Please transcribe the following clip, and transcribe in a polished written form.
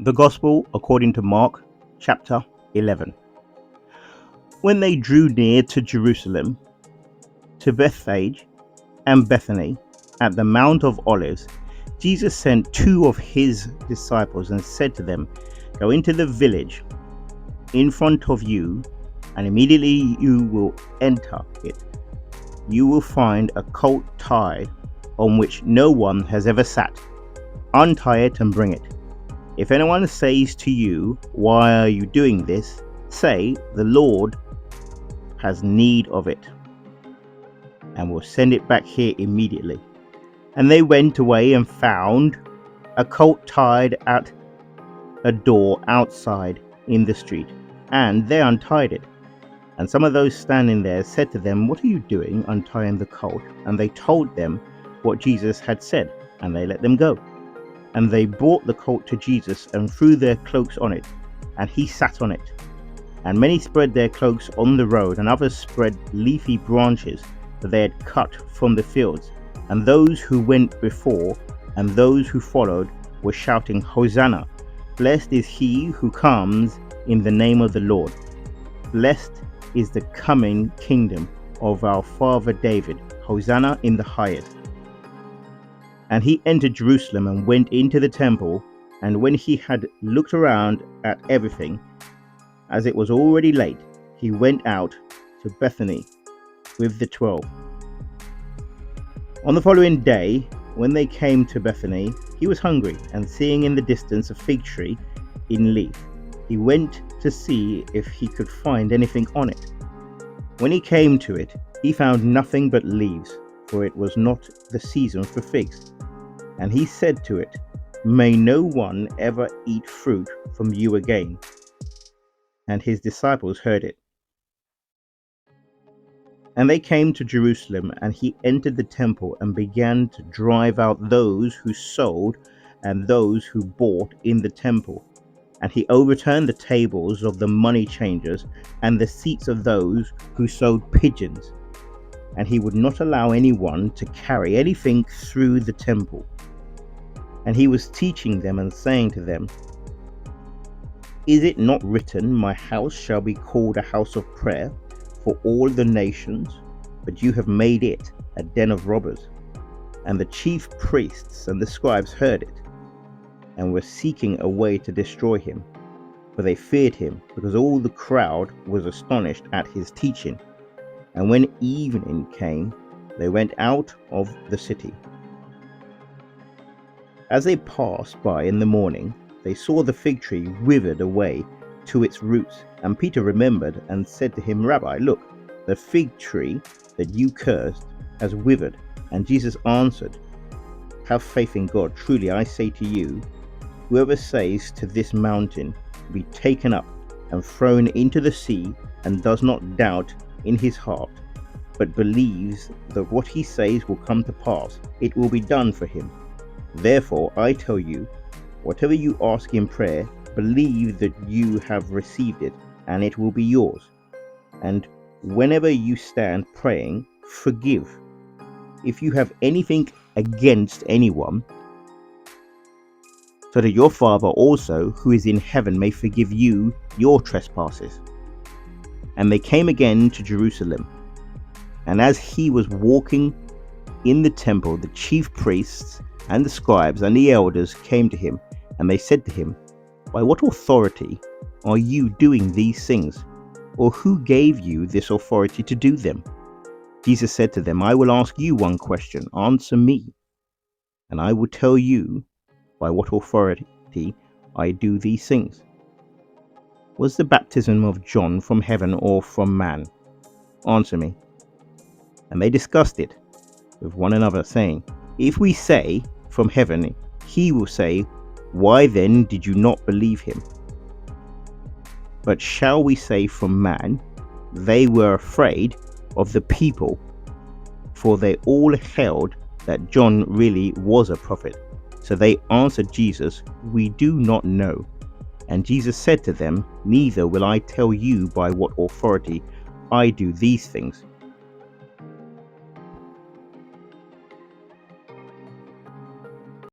The Gospel according to Mark, chapter 11. When they drew near to Jerusalem, to Bethphage and Bethany, at the Mount of Olives, Jesus sent two of his disciples and said to them, "Go into the village in front of you, and immediately you will enter it. You will find a colt tied on which no one has ever sat. Untie it and bring it. If anyone says to you, 'Why are you doing this?' say, 'The Lord has need of it, and will send it back here immediately.'" And they went away and found a colt tied at a door outside in the street, and they untied it. And some of those standing there said to them, "What are you doing, untying the colt?" And they told them what Jesus had said, and they let them go. And they brought the colt to Jesus and threw their cloaks on it, and he sat on it. And many spread their cloaks on the road, and others spread leafy branches that they had cut from the fields. And those who went before and those who followed were shouting, "Hosanna! Blessed is he who comes in the name of the Lord. Blessed is the coming kingdom of our father David. Hosanna in the highest." And he entered Jerusalem and went into the temple, and when he had looked around at everything, as it was already late, he went out to Bethany with the 12. On the following day, when they came to Bethany, he was hungry, and seeing in the distance a fig tree in leaf, he went to see if he could find anything on it. When he came to it, he found nothing but leaves, for it was not the season for figs. And he said to it, "May no one ever eat fruit from you again." And his disciples heard it. And they came to Jerusalem, and he entered the temple and began to drive out those who sold and those who bought in the temple. And he overturned the tables of the money changers and the seats of those who sold pigeons. And he would not allow anyone to carry anything through the temple. And he was teaching them and saying to them, "Is it not written, 'My house shall be called a house of prayer for all the nations'? But you have made it a den of robbers." And the chief priests and the scribes heard it, and were seeking a way to destroy him, for they feared him, because all the crowd was astonished at his teaching. And when evening came, they went out of the city. As they passed by in the morning, they saw the fig tree withered away to its roots. And Peter remembered and said to him, "Rabbi, look, the fig tree that you cursed has withered." And Jesus answered, "Have faith in God. Truly I say to you, whoever says to this mountain, 'Be taken up and thrown into the sea,' and does not doubt in his heart, but believes that what he says will come to pass, it will be done for him. Therefore I tell you, whatever you ask in prayer, believe that you have received it, and it will be yours. And whenever you stand praying, forgive, if you have anything against anyone, so that your Father also, who is in heaven, may forgive you your trespasses." And they came again to Jerusalem. And as he was walking in the temple, the chief priests and the scribes and the elders came to him, and they said to him, "By what authority are you doing these things? Or who gave you this authority to do them?" Jesus said to them, "I will ask you one question. Answer me, and I will tell you by what authority I do these things. Was the baptism of John from heaven or from man? Answer me." And they discussed it with one another, saying, "If we say from heaven, he will say, 'Why then did you not believe him?' But shall we say from man?" They were afraid of the people, for they all held that John really was a prophet. So they answered Jesus, "We do not know." And Jesus said to them, "Neither will I tell you by what authority I do these things.